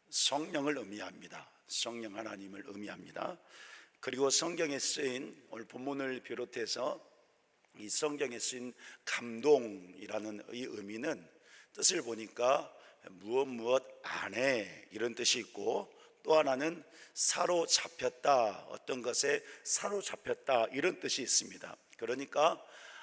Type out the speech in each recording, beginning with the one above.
성령을 의미합니다. 성령 하나님을 의미합니다. 그리고 성경에 쓰인 오늘 본문을 비롯해서 이 성경에 쓰인 감동이라는 이 의미는 뜻을 보니까 무엇 안에 이런 뜻이 있고, 또 하나는 사로잡혔다, 어떤 것에 사로잡혔다 이런 뜻이 있습니다. 그러니까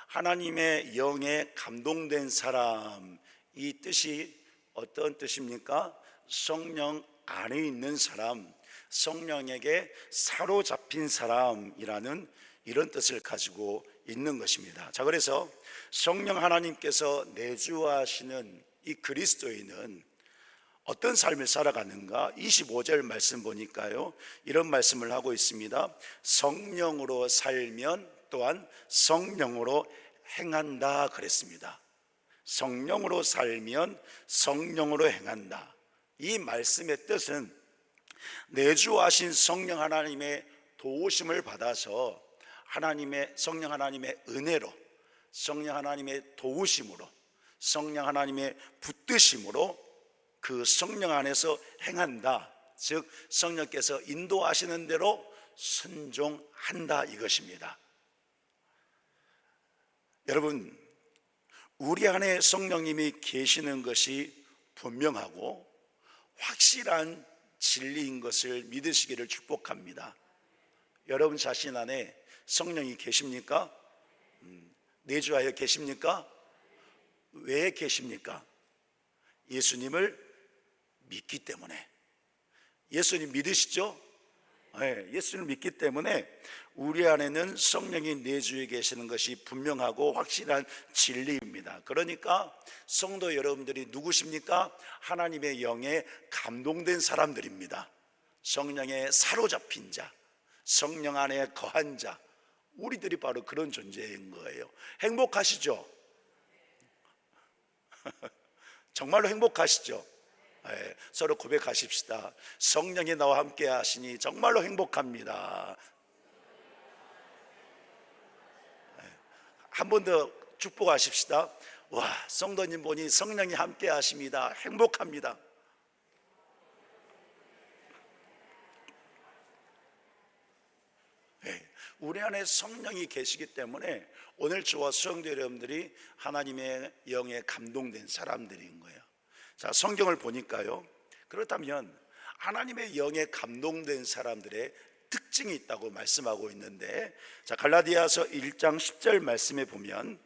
하나님의 영에 감동된 사람, 이 뜻이 어떤 뜻입니까? 성령 안에 있는 사람, 성령에게 사로잡힌 사람이라는 이런 뜻을 가지고 있는 것입니다. 자, 그래서 성령 하나님께서 내주하시는 이 그리스도인은 어떤 삶을 살아가는가? 25절 말씀 보니까요, 이런 말씀을 하고 있습니다. 성령으로 살면 또한 성령으로 행한다 그랬습니다. 성령으로 살면 성령으로 행한다. 이 말씀의 뜻은 내주하신 성령 하나님의 도우심을 받아서 성령 하나님의 은혜로, 성령 하나님의 도우심으로, 성령 하나님의 붙드심으로 그 성령 안에서 행한다. 즉 성령께서 인도하시는 대로 순종한다 이것입니다. 여러분, 우리 안에 성령님이 계시는 것이 분명하고 확실한 진리인 것을 믿으시기를 축복합니다. 여러분 자신 안에 성령이 계십니까? 내주하여 계십니까? 왜 계십니까? 예수님을 믿기 때문에. 예수님 믿으시죠? 네, 예수님을 믿기 때문에 우리 안에는 성령이 내주에 계시는 것이 분명하고 확실한 진리입니다. 그러니까 성도 여러분들이 누구십니까? 하나님의 영에 감동된 사람들입니다. 성령에 사로잡힌 자, 성령 안에 거한 자, 우리들이 바로 그런 존재인 거예요. 행복하시죠? 정말로 행복하시죠? 네, 서로 고백하십시다. 성령이 나와 함께 하시니 정말로 행복합니다. 네, 한 번 더 축복하십시다. 와, 성도님 보니 성령이 함께 하십니다. 행복합니다. 네, 우리 안에 성령이 계시기 때문에 오늘 저와 성도 여러분들이 하나님의 영에 감동된 사람들인 거예요. 자, 성경을 보니까요, 그렇다면 하나님의 영에 감동된 사람들의 특징이 있다고 말씀하고 있는데, 자, 갈라디아서 1장 10절 말씀에 보면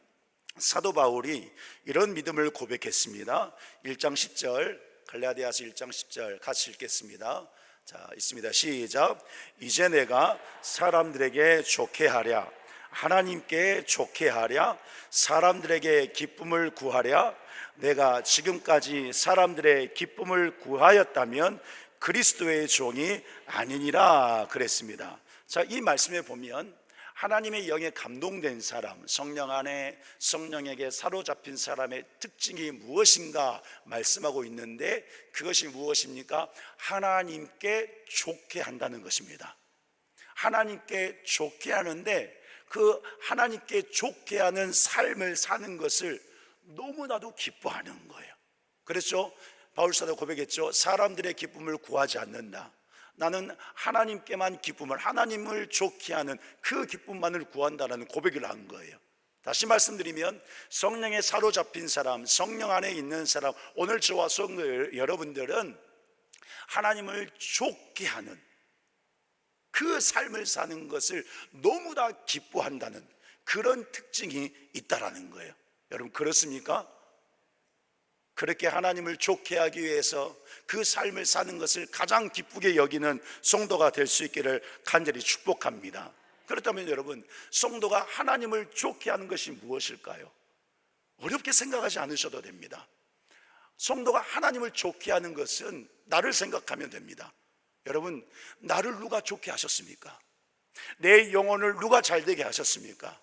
사도 바울이 이런 믿음을 고백했습니다. 1장 10절, 갈라디아서 1장 10절 같이 읽겠습니다. 자, 있습니다. 시작. 이제 내가 사람들에게 좋게 하랴, 하나님께 좋게 하랴, 사람들에게 기쁨을 구하랴. 내가 지금까지 사람들의 기쁨을 구하였다면 그리스도의 종이 아니니라 그랬습니다. 자, 이 말씀에 보면 하나님의 영에 감동된 사람, 성령 안에 성령에게 사로잡힌 사람의 특징이 무엇인가 말씀하고 있는데, 그것이 무엇입니까? 하나님께 좋게 한다는 것입니다. 하나님께 좋게 하는데, 그 하나님께 좋게 하는 삶을 사는 것을 너무나도 기뻐하는 거예요. 그렇죠? 바울사도 고백했죠. 사람들의 기쁨을 구하지 않는다. 나는 하나님께만 기쁨을, 하나님을 좋게 하는 그 기쁨만을 구한다라는 고백을 한 거예요. 다시 말씀드리면 성령에 사로잡힌 사람, 성령 안에 있는 사람, 오늘 저와 성도 여러분들은 하나님을 좋게 하는 그 삶을 사는 것을 너무나 기뻐한다는 그런 특징이 있다라는 거예요. 여러분 그렇습니까? 그렇게 하나님을 좋게 하기 위해서 그 삶을 사는 것을 가장 기쁘게 여기는 성도가 될 수 있기를 간절히 축복합니다. 그렇다면 여러분, 성도가 하나님을 좋게 하는 것이 무엇일까요? 어렵게 생각하지 않으셔도 됩니다. 성도가 하나님을 좋게 하는 것은 나를 생각하면 됩니다. 여러분, 나를 누가 좋게 하셨습니까? 내 영혼을 누가 잘되게 하셨습니까?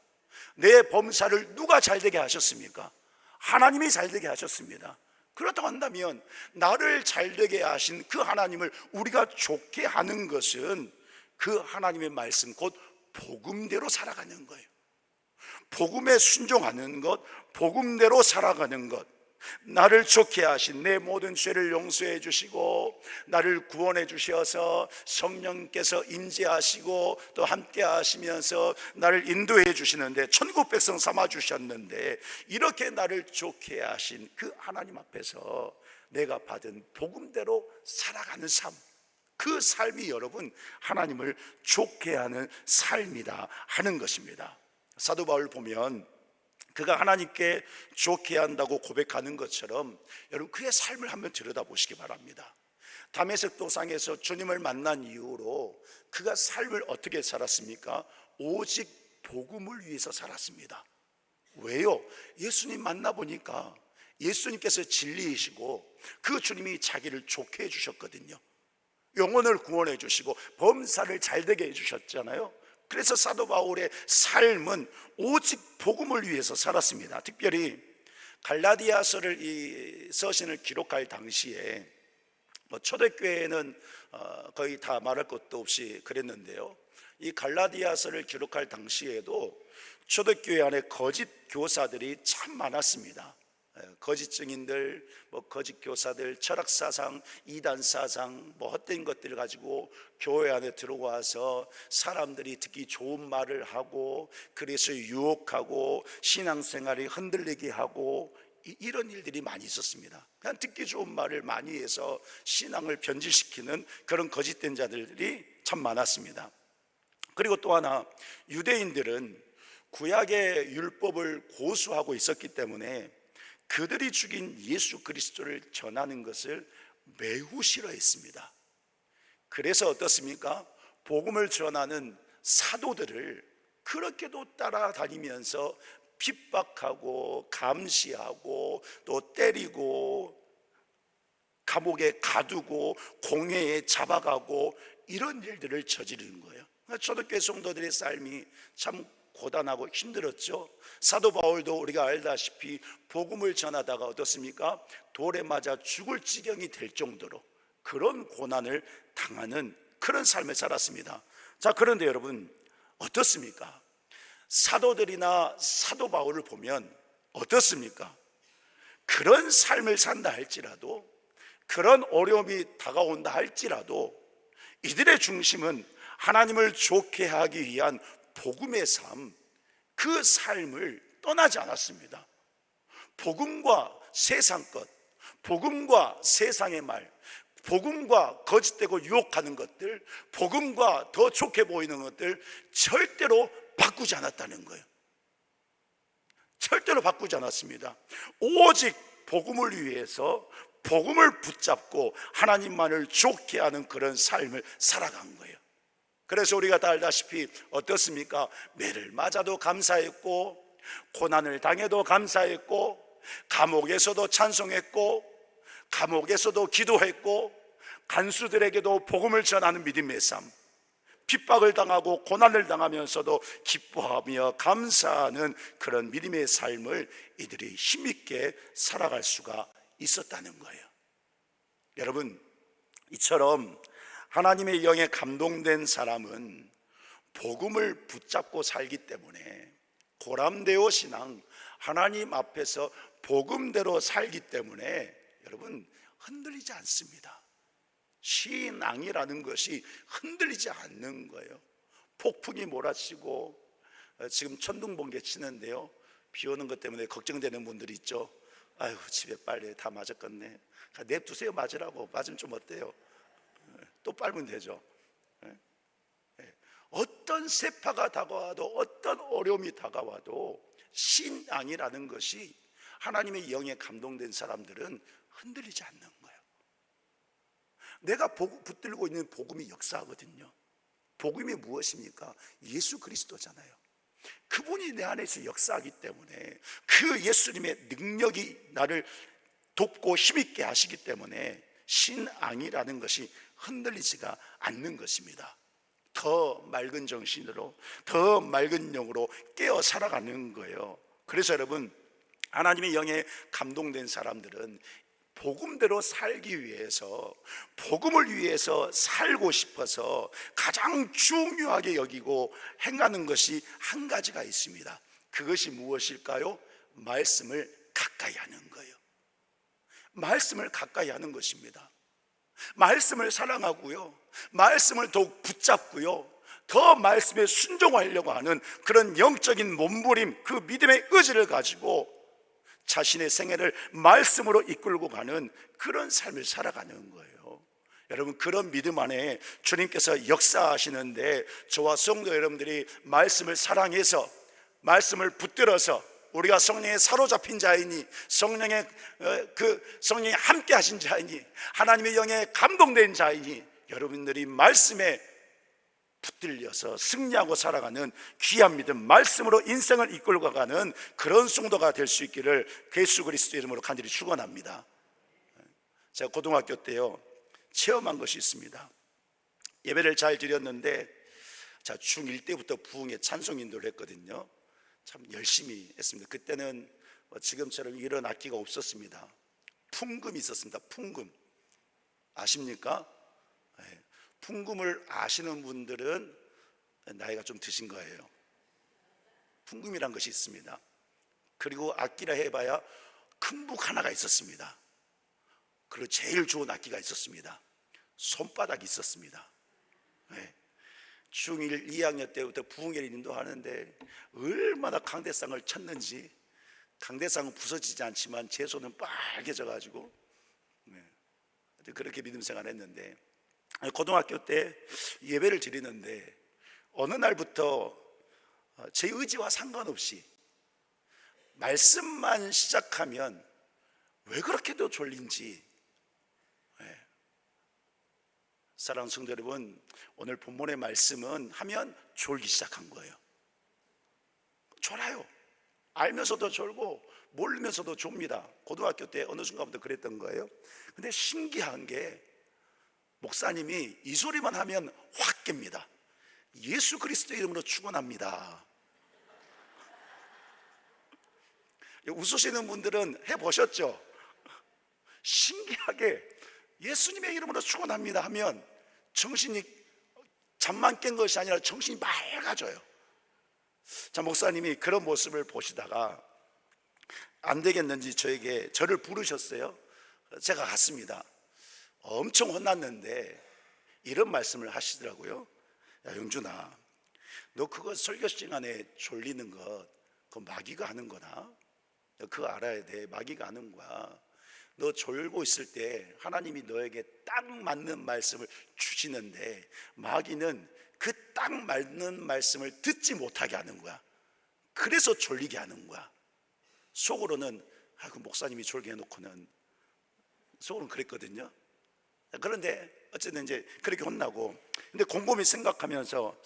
내 범사를 누가 잘되게 하셨습니까? 하나님이 잘되게 하셨습니다. 그렇다고 한다면 나를 잘되게 하신 그 하나님을 우리가 좋게 하는 것은 그 하나님의 말씀, 곧 복음대로 살아가는 거예요. 복음에 순종하는 것, 복음대로 살아가는 것, 나를 좋게 하신 내 모든 죄를 용서해 주시고 나를 구원해 주셔서 성령께서 임재하시고 또 함께 하시면서 나를 인도해 주시는데, 천국 백성 삼아 주셨는데, 이렇게 나를 좋게 하신 그 하나님 앞에서 내가 받은 복음대로 살아가는 삶, 그 삶이 여러분 하나님을 좋게 하는 삶이다 하는 것입니다. 사도 바울 보면 그가 하나님께 좋게 한다고 고백하는 것처럼 여러분 그의 삶을 한번 들여다보시기 바랍니다. 다메섹 도상에서 주님을 만난 이후로 그가 삶을 어떻게 살았습니까? 오직 복음을 위해서 살았습니다. 왜요? 예수님 만나보니까 예수님께서 진리이시고 그 주님이 자기를 좋게 해주셨거든요. 영혼을 구원해 주시고 범사를 잘되게 해주셨잖아요. 그래서 사도 바울의 삶은 오직 복음을 위해서 살았습니다. 특별히 갈라디아서를 서신을 기록할 당시에 초대교회는 거의 다 말할 것도 없이 그랬는데요, 이 갈라디아서를 기록할 당시에도 초대교회 안에 거짓 교사들이 참 많았습니다. 거짓 증인들, 거짓 교사들, 철학사상, 이단사상, 헛된 것들을 가지고 교회 안에 들어와서 사람들이 듣기 좋은 말을 하고 그래서 유혹하고 신앙생활이 흔들리게 하고 이런 일들이 많이 있었습니다. 그냥 듣기 좋은 말을 많이 해서 신앙을 변질시키는 그런 거짓된 자들이 참 많았습니다. 그리고 또 하나, 유대인들은 구약의 율법을 고수하고 있었기 때문에 그들이 죽인 예수 그리스도를 전하는 것을 매우 싫어했습니다. 그래서 어떻습니까? 복음을 전하는 사도들을 그렇게도 따라다니면서 핍박하고 감시하고 또 때리고 감옥에 가두고 공회에 잡아가고 이런 일들을 저지르는 거예요. 초대교회 성도들의 삶이 참 고단하고 힘들었죠. 사도 바울도 우리가 알다시피 복음을 전하다가 어떻습니까? 돌에 맞아 죽을 지경이 될 정도로 그런 고난을 당하는 그런 삶을 살았습니다. 자, 그런데 여러분 어떻습니까? 사도들이나 사도 바울을 보면 어떻습니까? 그런 삶을 산다 할지라도, 그런 어려움이 다가온다 할지라도 이들의 중심은 하나님을 좋게 하기 위한 복음의 삶, 그 삶을 떠나지 않았습니다. 복음과 세상 것, 복음과 세상의 말, 복음과 거짓되고 유혹하는 것들, 복음과 더 좋게 보이는 것들 절대로 바꾸지 않았다는 거예요. 절대로 바꾸지 않았습니다. 오직 복음을 위해서 복음을 붙잡고 하나님만을 좋게 하는 그런 삶을 살아간 거예요. 그래서 우리가 다 알다시피 어떻습니까? 매를 맞아도 감사했고, 고난을 당해도 감사했고, 감옥에서도 찬송했고, 감옥에서도 기도했고, 간수들에게도 복음을 전하는 믿음의 삶, 핍박을 당하고 고난을 당하면서도 기뻐하며 감사하는 그런 믿음의 삶을 이들이 힘있게 살아갈 수가 있었다는 거예요. 여러분, 이처럼 하나님의 영에 감동된 사람은 복음을 붙잡고 살기 때문에, 고람되어 신앙, 하나님 앞에서 복음대로 살기 때문에 여러분 흔들리지 않습니다. 신앙이라는 것이 흔들리지 않는 거예요. 폭풍이 몰아치고 지금 천둥번개 치는데요, 비 오는 것 때문에 걱정되는 분들이 있죠. 아유, 집에 빨리 다 맞았겠네. 냅두세요. 맞으라고. 맞으면 좀 어때요? 또 빨면 되죠. 어떤 세파가 다가와도, 어떤 어려움이 다가와도 신앙이라는 것이 하나님의 영에 감동된 사람들은 흔들리지 않는 거예요. 내가 붙들고 있는 복음이 역사하거든요. 복음이 무엇입니까? 예수 그리스도잖아요. 그분이 내 안에서 역사하기 때문에, 그 예수님의 능력이 나를 돕고 힘있게 하시기 때문에 신앙이라는 것이 흔들리지가 않는 것입니다. 더 맑은 정신으로, 더 맑은 영으로 깨어 살아가는 거예요. 그래서 여러분, 하나님의 영에 감동된 사람들은 복음대로 살기 위해서, 복음을 위해서 살고 싶어서 가장 중요하게 여기고 행하는 것이 한 가지가 있습니다. 그것이 무엇일까요? 말씀을 가까이 하는 거예요. 말씀을 가까이 하는 것입니다. 말씀을 사랑하고요, 말씀을 더욱 붙잡고요, 더 말씀에 순종하려고 하는 그런 영적인 몸부림, 그 믿음의 의지를 가지고 자신의 생애를 말씀으로 이끌고 가는 그런 삶을 살아가는 거예요. 여러분, 그런 믿음 안에 주님께서 역사하시는데, 저와 성도 여러분들이 말씀을 사랑해서, 말씀을 붙들어서, 우리가 성령에 사로잡힌 자이니, 성령에 함께 하신 자이니, 하나님의 영에 감동된 자이니, 여러분들이 말씀에 붙들려서 승리하고 살아가는 귀한 믿음, 말씀으로 인생을 이끌고 가는 그런 성도가 될 수 있기를 예수 그리스도 이름으로 간절히 축원합니다. 제가 고등학교 때요, 체험한 것이 있습니다. 예배를 잘 드렸는데, 중1 때부터 부흥의 찬송 인도를 했거든요. 참 열심히 했습니다. 그때는 지금처럼 이런 악기가 없었습니다. 풍금이 있었습니다. 풍금 아십니까? 네. 풍금을 아시는 분들은 나이가 좀 드신 거예요. 풍금이란 것이 있습니다. 그리고 악기라 해봐야 큰 북 하나가 있었습니다. 그리고 제일 좋은 악기가 있었습니다. 손바닥이 있었습니다. 네. 중1, 2학년 때부터 부흥회를 인도하는데 얼마나 강대상을 쳤는지, 강대상은 부서지지 않지만 제 손은 빨개져 가지고, 그렇게 믿음 생활을 했는데, 고등학교 때 예배를 드리는데 어느 날부터 제 의지와 상관없이 말씀만 시작하면 왜 그렇게도 졸린지. 사랑하는 성도 여러분, 오늘 본문의 말씀은 하면 졸기 시작한 거예요. 졸아요. 알면서도 졸고 모르면서도 좁니다. 고등학교 때 어느 순간부터 그랬던 거예요. 근데 신기한 게, 목사님이 이 소리만 하면 확 깹니다. 예수 그리스도 이름으로 축원합니다. 웃으시는 분들은 해보셨죠? 신기하게 예수님의 이름으로 축원합니다 하면 정신이, 잠만 깬 것이 아니라 정신이 맑아져요. 목사님이 그런 모습을 보시다가 안 되겠는지 저를 부르셨어요. 제가 갔습니다. 엄청 혼났는데 이런 말씀을 하시더라고요. 야, 영준아, 너 그거 설교 시간에 졸리는 것, 그거 마귀가 하는 거다. 너 그거 알아야 돼. 마귀가 하는 거야. 너 졸고 있을 때 하나님이 너에게 딱 맞는 말씀을 주시는데, 마귀는 그 딱 맞는 말씀을 듣지 못하게 하는 거야. 그래서 졸리게 하는 거야. 속으로는 그 목사님이 졸게 해놓고는, 속으로는 그랬거든요. 그런데 어쨌든 이제 그렇게 혼나고, 근데 곰곰이 생각하면서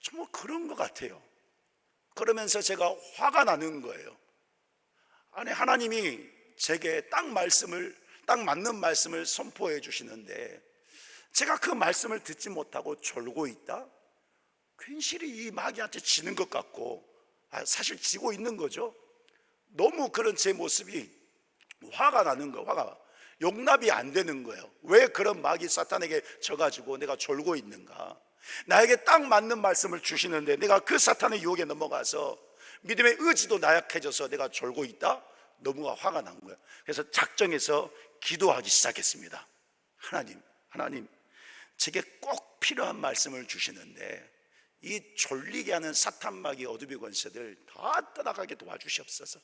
정말 그런 것 같아요. 그러면서 제가 화가 나는 거예요. 아니, 하나님이 제게 딱 맞는 말씀을 선포해 주시는데 제가 그 말씀을 듣지 못하고 졸고 있다? 괜시리 이 마귀한테 지는 것 같고, 사실 지고 있는 거죠. 너무 그런 제 모습이 화가 나는 거예요. 화가 용납이 안 되는 거예요. 왜 그런 마귀 사탄에게 져가지고 내가 졸고 있는가? 나에게 딱 맞는 말씀을 주시는데 내가 그 사탄의 유혹에 넘어가서 믿음의 의지도 나약해져서 내가 졸고 있다? 너무 화가 난 거예요. 그래서 작정해서 기도하기 시작했습니다. 하나님, 제게 꼭 필요한 말씀을 주시는데 이 졸리게 하는 사탄, 마귀, 어둠의 권세들 다 떠나가게 도와주시옵소서.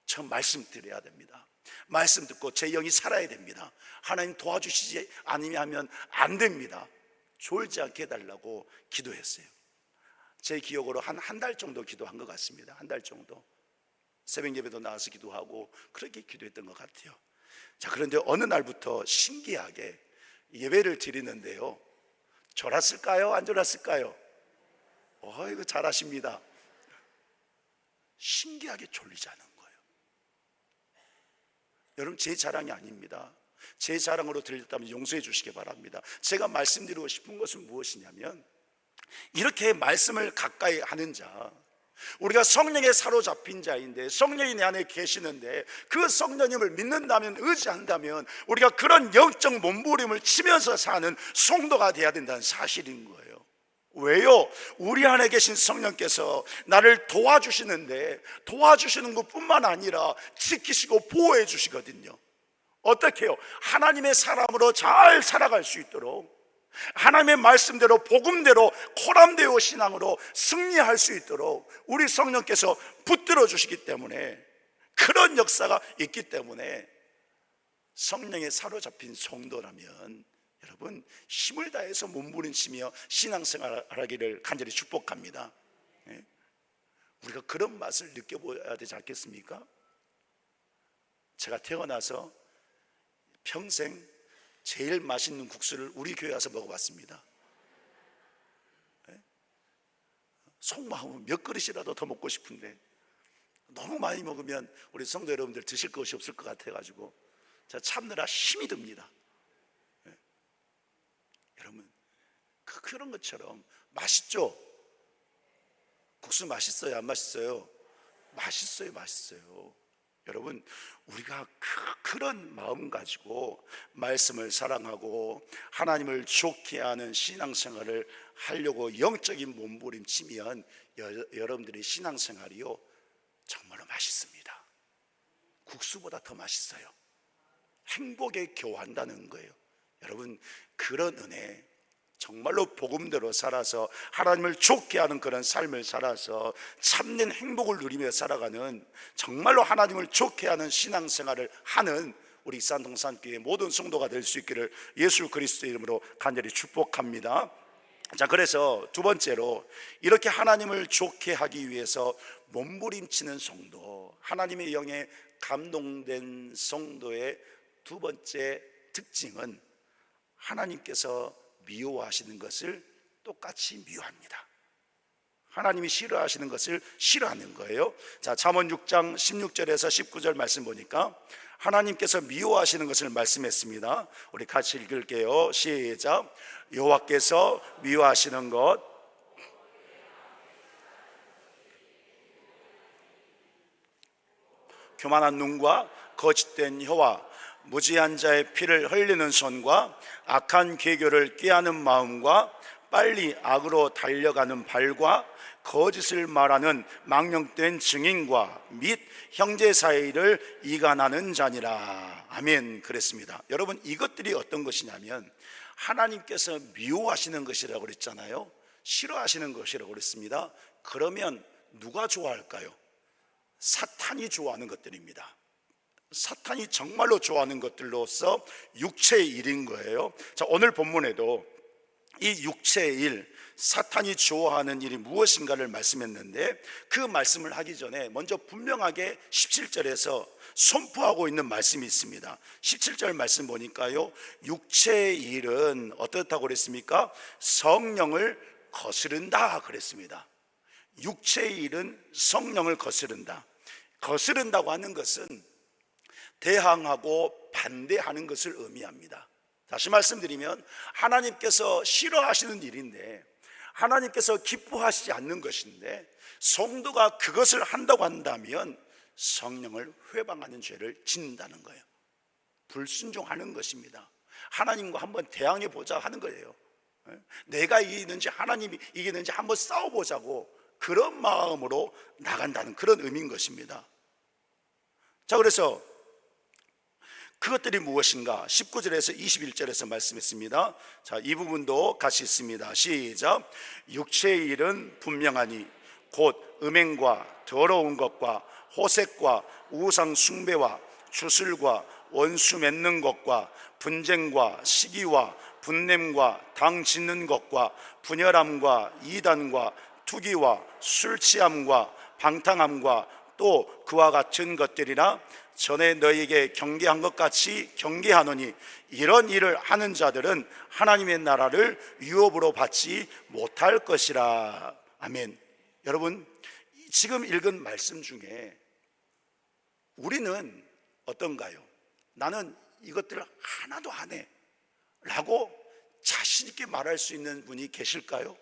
저 말씀 드려야 됩니다. 말씀 듣고 제 영이 살아야 됩니다. 하나님 도와주시지 않으면 안 됩니다. 졸지 않게 해달라고 기도했어요. 제 기억으로 한 달 정도 기도한 것 같습니다. 한 달 정도. 새벽 예배도 나와서 기도하고 그렇게 기도했던 것 같아요. 그런데 어느 날부터 신기하게 예배를 드리는데요, 졸았을까요? 안 졸았을까요? 이거 잘하십니다. 신기하게 졸리지 않은 거예요. 여러분, 제 자랑이 아닙니다. 제 자랑으로 들렸다면 용서해 주시기 바랍니다. 제가 말씀드리고 싶은 것은 무엇이냐면, 이렇게 말씀을 가까이 하는 자, 우리가 성령에 사로잡힌 자인데, 성령이 내 안에 계시는데 그 성령님을 믿는다면, 의지한다면 우리가 그런 영적 몸부림을 치면서 사는 성도가 되어야 된다는 사실인 거예요. 왜요? 우리 안에 계신 성령께서 나를 도와주시는데, 도와주시는 것뿐만 아니라 지키시고 보호해 주시거든요. 어떻게 해요? 하나님의 사람으로 잘 살아갈 수 있도록, 하나님의 말씀대로 복음대로 코람데오 신앙으로 승리할 수 있도록 우리 성령께서 붙들어 주시기 때문에, 그런 역사가 있기 때문에 성령에 사로잡힌 성도라면 여러분 힘을 다해서 몸부림치며 신앙생활하기를 간절히 축복합니다. 우리가 그런 맛을 느껴봐야 되지 않겠습니까? 제가 태어나서 평생 제일 맛있는 국수를 우리 교회 와서 먹어봤습니다. 속마음은 몇 그릇이라도 더 먹고 싶은데 너무 많이 먹으면 우리 성도 여러분들 드실 것이 없을 것 같아가지고 제가 참느라 힘이 듭니다. 여러분 그런 것처럼 맛있죠? 국수 맛있어요? 안 맛있어요? 맛있어요, 맛있어요. 여러분 우리가 그런 마음 가지고 말씀을 사랑하고 하나님을 좋게 하는 신앙생활을 하려고 영적인 몸부림치면 여러분들의 신앙생활이요 정말로 맛있습니다. 국수보다 더 맛있어요. 행복에 교환한다는 거예요. 여러분 그런 은혜, 정말로 복음대로 살아서 하나님을 좋게 하는 그런 삶을 살아서 참된 행복을 누리며 살아가는, 정말로 하나님을 좋게 하는 신앙생활을 하는 우리 익산동산교회 모든 성도가 될 수 있기를 예수 그리스도의 이름으로 간절히 축복합니다. 자, 그래서 두 번째로 이렇게 하나님을 좋게 하기 위해서 몸부림치는 성도, 하나님의 영에 감동된 성도의 두 번째 특징은 하나님께서 미워하시는 것을 똑같이 미워합니다. 하나님이 싫어하시는 것을 싫어하는 거예요. 자, 잠언 6장 16절에서 19절 말씀 보니까 하나님께서 미워하시는 것을 말씀했습니다. 우리 같이 읽을게요. 시작. 여호와께서 미워하시는 것, 교만한 눈과 거짓된 혀와 무지한 자의 피를 흘리는 손과 악한 계교를 꾀하는 마음과 빨리 악으로 달려가는 발과 거짓을 말하는 망령된 증인과 및 형제 사이를 이간하는 자니라. 아멘. 그랬습니다. 여러분 이것들이 어떤 것이냐면 하나님께서 미워하시는 것이라고 그랬잖아요. 싫어하시는 것이라고 그랬습니다. 그러면 누가 좋아할까요? 사탄이 좋아하는 것들입니다. 사탄이 정말로 좋아하는 것들로서 육체의 일인 거예요. 자, 오늘 본문에도 이 육체의 일, 사탄이 좋아하는 일이 무엇인가를 말씀했는데, 그 말씀을 하기 전에 먼저 분명하게 17절에서 선포하고 있는 말씀이 있습니다. 17절 말씀 보니까요, 육체의 일은 어떻다고 그랬습니까? 성령을 거스른다 그랬습니다. 육체의 일은 성령을 거스른다. 거스른다고 하는 것은 대항하고 반대하는 것을 의미합니다. 다시 말씀드리면 하나님께서 싫어하시는 일인데, 하나님께서 기뻐하시지 않는 것인데 성도가 그것을 한다고 한다면 성령을 회방하는 죄를 짓는다는 거예요. 불순종하는 것입니다. 하나님과 한번 대항해 보자 하는 거예요. 내가 이기는지 하나님이 이기는지 한번 싸워보자고, 그런 마음으로 나간다는 그런 의미인 것입니다. 자, 그래서 그것들이 무엇인가? 19절에서 21절에서 말씀했습니다. 자, 이 부분도 같이 있습니다. 시작. 육체의 일은 분명하니 곧 음행과 더러운 것과 호색과 우상 숭배와 주술과 원수 맺는 것과 분쟁과 시기와 분냄과 당 짓는 것과 분열함과 이단과 투기와 술 취함과 방탕함과 또 그와 같은 것들이나 전에 너희에게 경계한 것 같이 경계하노니 이런 일을 하는 자들은 하나님의 나라를 유업으로 받지 못할 것이라. 아멘. 여러분 지금 읽은 말씀 중에 우리는 어떤가요? 나는 이것들을 하나도 안 해 라고 자신 있게 말할 수 있는 분이 계실까요?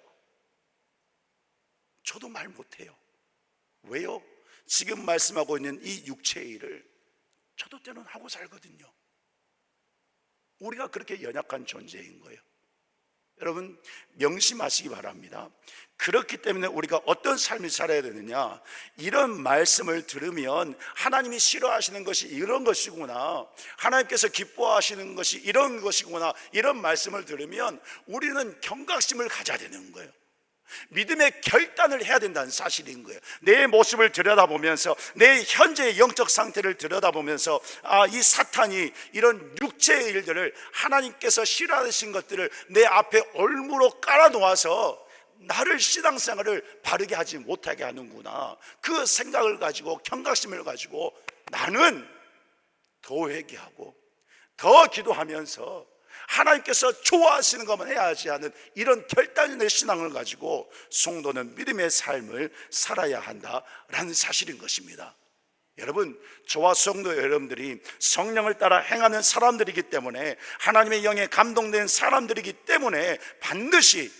저도 말 못해요. 왜요? 지금 말씀하고 있는 이 육체의 일을 저도 때는 하고 살거든요. 우리가 그렇게 연약한 존재인 거예요. 여러분 명심하시기 바랍니다. 그렇기 때문에 우리가 어떤 삶을 살아야 되느냐, 이런 말씀을 들으면 하나님이 싫어하시는 것이 이런 것이구나, 하나님께서 기뻐하시는 것이 이런 것이구나, 이런 말씀을 들으면 우리는 경각심을 가져야 되는 거예요. 믿음의 결단을 해야 된다는 사실인 거예요. 내 모습을 들여다보면서, 내 현재의 영적 상태를 들여다보면서, 이 사탄이 이런 육체의 일들을, 하나님께서 싫어하신 것들을 내 앞에 얼무로 깔아놓아서 나를 신앙생활을 바르게 하지 못하게 하는구나, 그 생각을 가지고, 경각심을 가지고 나는 더 회개하고 더 기도하면서 하나님께서 좋아하시는 것만 해야지 하는 이런 결단의 신앙을 가지고 성도는 믿음의 삶을 살아야 한다라는 사실인 것입니다. 여러분, 저와 성도 여러분들이 성령을 따라 행하는 사람들이기 때문에, 하나님의 영에 감동된 사람들이기 때문에 반드시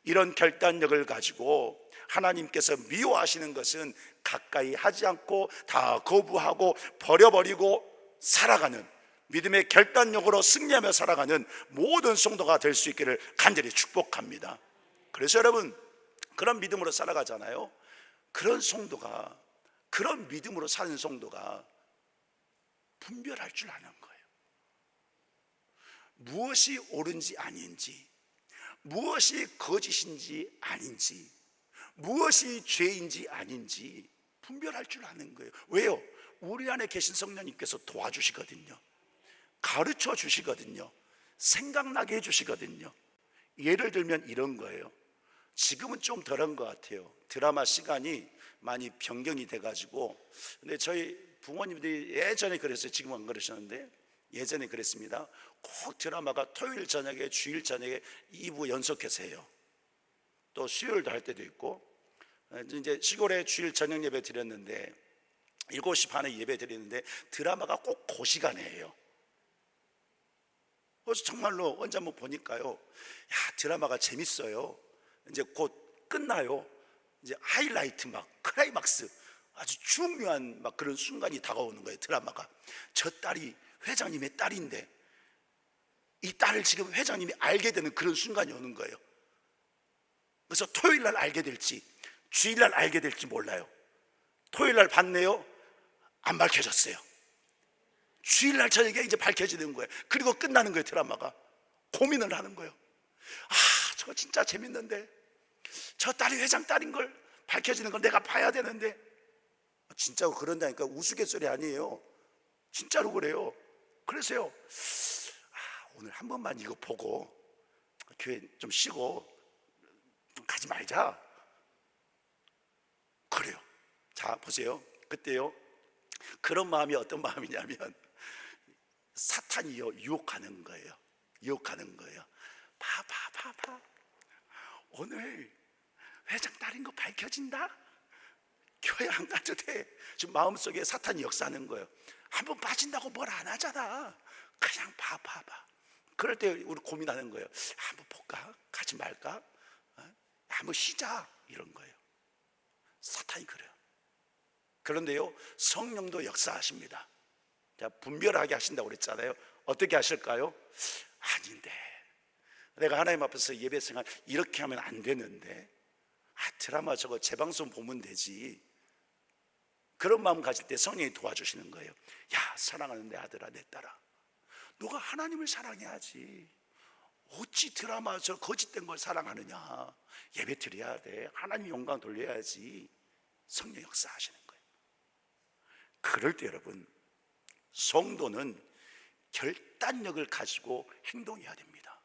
이런 결단력을 가지고 하나님께서 미워하시는 것은 가까이 하지 않고 다 거부하고 버려버리고 살아가는, 믿음의 결단력으로 승리하며 살아가는 모든 성도가 될 수 있기를 간절히 축복합니다. 그래서 여러분, 그런 믿음으로 살아가잖아요. 그런 성도가, 그런 믿음으로 사는 성도가 분별할 줄 아는 거예요. 무엇이 옳은지 아닌지, 무엇이 거짓인지 아닌지, 무엇이 죄인지 아닌지 분별할 줄 아는 거예요. 왜요? 우리 안에 계신 성령님께서 도와주시거든요. 가르쳐 주시거든요. 생각나게 해주시거든요. 예를 들면 이런 거예요. 지금은 좀 덜한 것 같아요. 드라마 시간이 많이 변경이 돼가지고. 근데 저희 부모님들이 예전에 그랬어요. 지금은 안 그러셨는데 예전에 그랬습니다. 꼭 드라마가 토요일 저녁에, 주일 저녁에 2부 연속해서 해요. 또 수요일도 할 때도 있고. 이제 시골에 주일 저녁 예배 드렸는데 7시 반에 예배 드리는데 드라마가 꼭 그 시간에 해요. 그래서 정말로 언제 한번 보니까요, 야, 드라마가 재밌어요. 이제 곧 끝나요. 이제 하이라이트, 막 클라이막스, 아주 중요한 막 그런 순간이 다가오는 거예요. 드라마가. 저 딸이 회장님의 딸인데 이 딸을 지금 회장님이 알게 되는 그런 순간이 오는 거예요. 그래서 토요일 날 알게 될지 주일 날 알게 될지 몰라요. 토요일 날 봤네요. 안 밝혀졌어요. 주일 날 저녁에 이제 밝혀지는 거예요. 그리고 끝나는 거예요. 드라마가. 고민을 하는 거예요. 아, 저거 진짜 재밌는데, 저 딸이 회장 딸인 걸, 밝혀지는 걸 내가 봐야 되는데. 진짜로 그런다니까. 우스갯소리 아니에요. 진짜로 그래요. 그래서요, 오늘 한 번만 이거 보고 교회 좀 쉬고 가지 말자. 그래요. 자, 보세요. 그때요, 그런 마음이 어떤 마음이냐면 사탄이요, 유혹하는 거예요. 유혹하는 거예요. 봐. 오늘 회장 딸인 거 밝혀진다? 교회 안 가도 돼. 지금 마음속에 사탄이 역사하는 거예요. 한번 빠진다고 뭘 안 하잖아. 그냥 봐. 그럴 때 우리 고민하는 거예요. 한번 볼까? 가지 말까? 한번 쉬자. 이런 거예요. 사탄이 그래요. 그런데요, 성령도 역사하십니다. 분별하게 하신다고 그랬잖아요. 어떻게 하실까요? 아닌데, 내가 하나님 앞에서 예배 생활 이렇게 하면 안 되는데, 드라마 저거 재방송 보면 되지. 그런 마음 가질 때 성령이 도와주시는 거예요. 야, 사랑하는 내 아들아, 내 딸아, 너가 하나님을 사랑해야지. 어찌 드라마 저 거짓된 걸 사랑하느냐. 예배 드려야 돼. 하나님 영광 돌려야지. 성령 역사하시는 거예요. 그럴 때 여러분, 성도는 결단력을 가지고 행동해야 됩니다.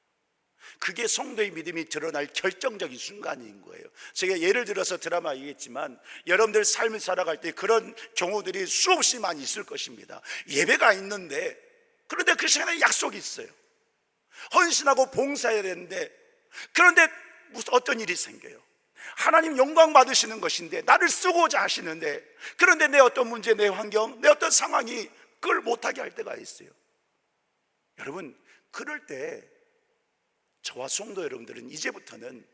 그게 성도의 믿음이 드러날 결정적인 순간인 거예요. 제가 예를 들어서 드라마 얘기했지만 여러분들 삶을 살아갈 때 그런 경우들이 수없이 많이 있을 것입니다. 예배가 있는데, 그런데 그 시간에 약속이 있어요. 헌신하고 봉사해야 되는데, 그런데 무슨 어떤 일이 생겨요. 하나님 영광 받으시는 것인데, 나를 쓰고자 하시는데, 그런데 내 어떤 문제, 내 환경, 내 어떤 상황이 그걸 못하게 할 때가 있어요. 여러분, 그럴 때 저와 성도 여러분들은 이제부터는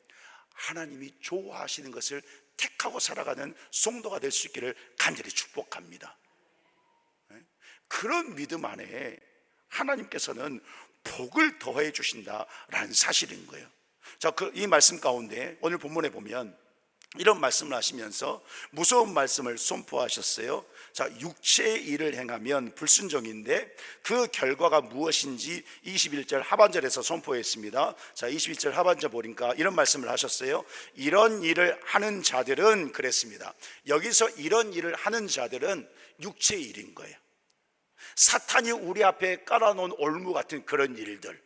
하나님이 좋아하시는 것을 택하고 살아가는 성도가 될 수 있기를 간절히 축복합니다. 그런 믿음 안에 하나님께서는 복을 더해 주신다라는 사실인 거예요. 자, 이 말씀 가운데 오늘 본문에 보면 이런 말씀을 하시면서 무서운 말씀을 선포하셨어요. 자, 육체의 일을 행하면 불순종인데 그 결과가 무엇인지 21절 하반절에서 선포했습니다. 자, 21절 하반절 보니까 이런 말씀을 하셨어요. 이런 일을 하는 자들은, 그랬습니다. 여기서 이런 일을 하는 자들은 육체의 일인 거예요. 사탄이 우리 앞에 깔아놓은 올무 같은 그런 일들,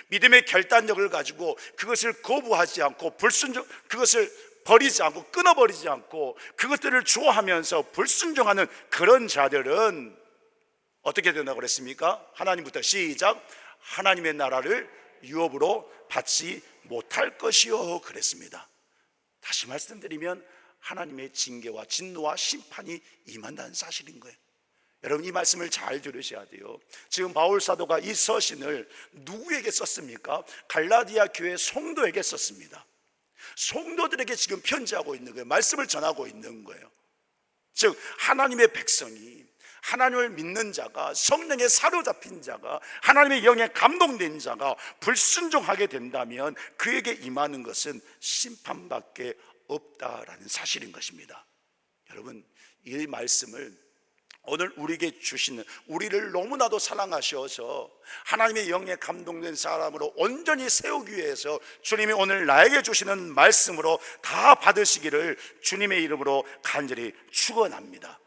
믿음의 결단력을 가지고 그것을 거부하지 않고 그것을 버리지 않고 끊어버리지 않고 그것들을 좋아하면서 불순종하는 그런 자들은 어떻게 된다고 그랬습니까? 하나님부터 시작. 하나님의 나라를 유업으로 받지 못할 것이요, 그랬습니다. 다시 말씀드리면 하나님의 징계와 진노와 심판이 임한다는 사실인 거예요. 여러분, 이 말씀을 잘 들으셔야 돼요. 지금 바울 사도가 이 서신을 누구에게 썼습니까? 갈라디아 교회 성도에게 썼습니다. 성도들에게 지금 편지하고 있는 거예요. 말씀을 전하고 있는 거예요. 즉 하나님의 백성이, 하나님을 믿는 자가, 성령에 사로잡힌 자가, 하나님의 영에 감동된 자가 불순종하게 된다면 그에게 임하는 것은 심판밖에 없다라는 사실인 것입니다. 여러분, 이 말씀을 오늘 우리에게 주시는, 우리를 너무나도 사랑하셔서 하나님의 영에 감동된 사람으로 온전히 세우기 위해서 주님이 오늘 나에게 주시는 말씀으로 다 받으시기를 주님의 이름으로 간절히 축원합니다.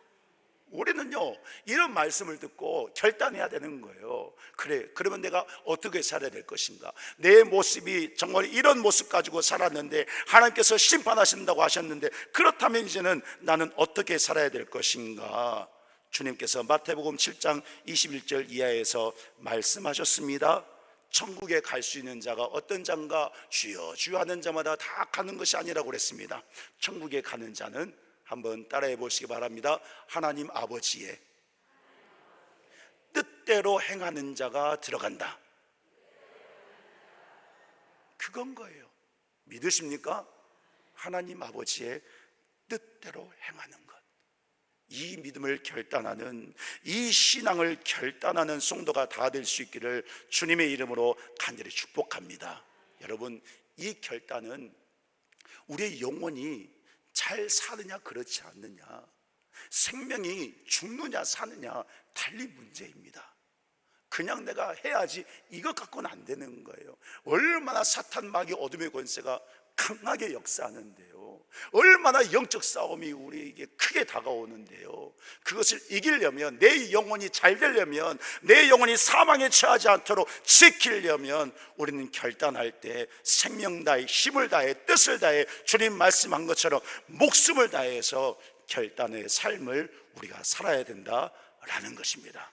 우리는요, 이런 말씀을 듣고 결단해야 되는 거예요. 그래, 그러면 내가 어떻게 살아야 될 것인가? 내 모습이 정말 이런 모습 가지고 살았는데 하나님께서 심판하신다고 하셨는데, 그렇다면 이제는 나는 어떻게 살아야 될 것인가? 주님께서 마태복음 7장 21절 이하에서 말씀하셨습니다. 천국에 갈 수 있는 자가 어떤 자인가? 주여 주여 하는 자마다 다 가는 것이 아니라고 그랬습니다. 천국에 가는 자는, 한번 따라해 보시기 바랍니다. 하나님 아버지의 뜻대로 행하는 자가 들어간다. 그건 거예요. 믿으십니까? 하나님 아버지의 뜻대로 행하는 것. 이 믿음을 결단하는, 이 신앙을 결단하는 성도가 다 될 수 있기를 주님의 이름으로 간절히 축복합니다. 여러분, 이 결단은 우리의 영혼이 잘 사느냐 그렇지 않느냐, 생명이 죽느냐 사느냐 달리 문제입니다. 그냥 내가 해야지 이것 갖고는 안 되는 거예요. 얼마나 사탄 마귀 어둠의 권세가 강하게 역사하는데요. 얼마나 영적 싸움이 우리에게 크게 다가오는데요. 그것을 이기려면, 내 영혼이 잘 되려면, 내 영혼이 사망에 처하지 않도록 지키려면 우리는 결단할 때 생명 다해, 힘을 다해, 뜻을 다해, 주님 말씀한 것처럼 목숨을 다해서 결단의 삶을 우리가 살아야 된다라는 것입니다.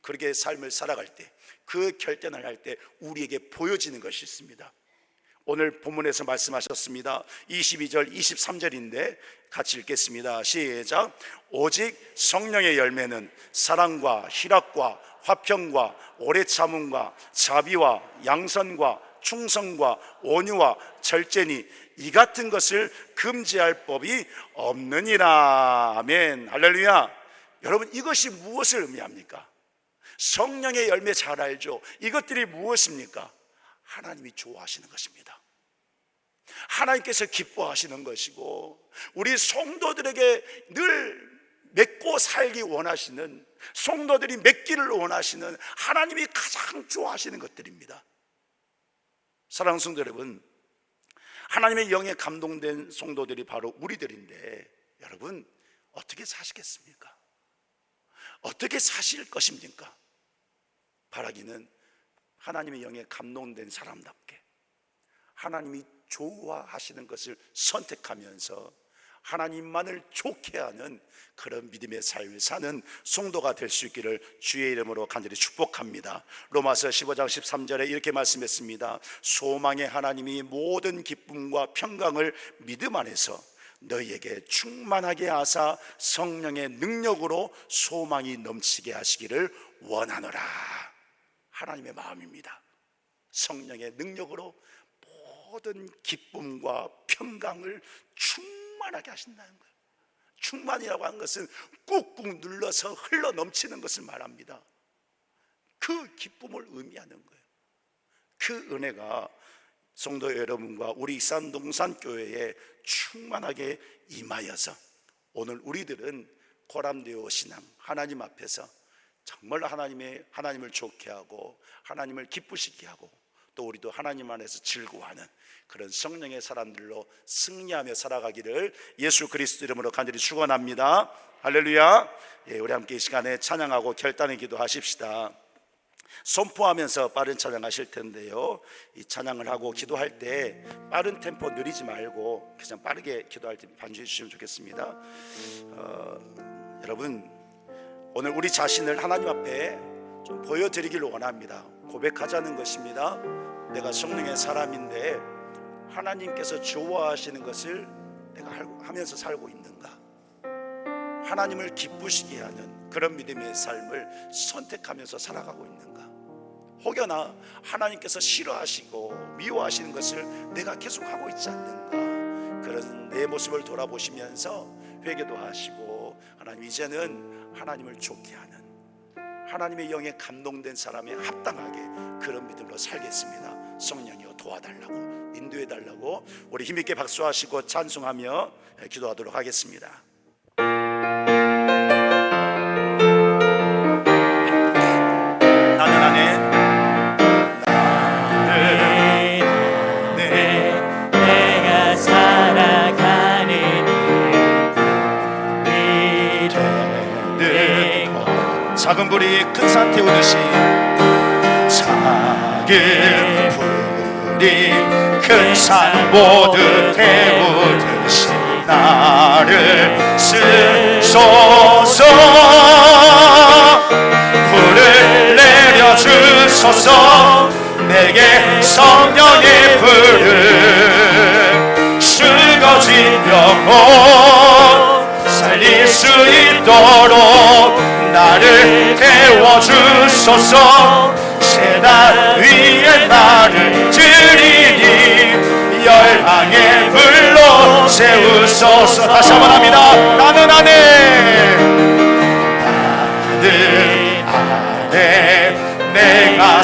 그렇게 삶을 살아갈 때, 그 결단을 할 때 우리에게 보여지는 것이 있습니다. 오늘 본문에서 말씀하셨습니다. 22절 23절인데 같이 읽겠습니다. 시작. 오직 성령의 열매는 사랑과 희락과 화평과 오래 참음과 자비와 양선과 충성과 온유와 절제니 이 같은 것을 금지할 법이 없느니라. 아멘. 할렐루야. 여러분, 이것이 무엇을 의미합니까? 성령의 열매 잘 알죠? 이것들이 무엇입니까? 하나님이 좋아하시는 것입니다. 하나님께서 기뻐하시는 것이고, 우리 성도들에게 늘 맺고 살기 원하시는, 성도들이 맺기를 원하시는 하나님이 가장 좋아하시는 것들입니다. 사랑하는 성도 여러분, 하나님의 영에 감동된 성도들이 바로 우리들인데, 여러분 어떻게 사시겠습니까? 어떻게 사실 것입니까? 바라기는 하나님의 영에 감동된 사람답게 하나님이 좋아하시는 것을 선택하면서 하나님만을 좋게 하는 그런 믿음의 삶을 사는 성도가 될 수 있기를 주의 이름으로 간절히 축복합니다. 로마서 15장 13절에 이렇게 말씀했습니다. 소망의 하나님이 모든 기쁨과 평강을 믿음 안에서 너희에게 충만하게 하사 성령의 능력으로 소망이 넘치게 하시기를 원하노라. 하나님의 마음입니다. 성령의 능력으로 모든 기쁨과 평강을 충만하게 하신다는 거예요. 충만이라고 하는 것은 꾹꾹 눌러서 흘러 넘치는 것을 말합니다. 그 기쁨을 의미하는 거예요. 그 은혜가 성도 여러분과 우리 익산동산교회에 충만하게 임하여서 오늘 우리들은 고람되어 신앙, 하나님 앞에서 정말 하나님을 좋게 하고 하나님을 기쁘시게 하고 또 우리도 하나님 안에서 즐거워하는 그런 성령의 사람들로 승리하며 살아가기를 예수 그리스도 이름으로 간절히 축원합니다. 할렐루야. 우리 함께 이 시간에 찬양하고 결단의 기도하십시다. 선포하면서 빠른 찬양하실 텐데요, 이 찬양을 하고 기도할 때 빠른 템포 느리지 말고 그냥 빠르게 기도할 때 반주해 주시면 좋겠습니다. 여러분, 오늘 우리 자신을 하나님 앞에 좀 보여드리기를 원합니다. 고백하자는 것입니다. 내가 성령의 사람인데 하나님께서 좋아하시는 것을 내가 하면서 살고 있는가? 하나님을 기쁘시게 하는 그런 믿음의 삶을 선택하면서 살아가고 있는가? 혹여나 하나님께서 싫어하시고 미워하시는 것을 내가 계속 하고 있지 않는가? 그런 내 모습을 돌아보시면서 회개도 하시고, 하나님 이제는 하나님을 좋게 하는 하나님의 영에 감동된 사람에 합당하게 그런 믿음으로 살겠습니다. 성령이여 도와달라고, 인도해달라고 우리 힘있게 박수하시고 찬송하며 기도하도록 하겠습니다. 나는 안에 내가 살아가는 작은 불이 큰 산 태우듯이, 작은 불이 큰 산 모두 태우듯이 나를 쓰소서. 불을 내려주소서. 내게 성령의 불을 썩어진 영혼 살릴 수 있도록 나를 태워주소서. 새날 위에 나를 드리니 열방의 불로 세우소서. 다시 한번 합니다. 나는 안에 내가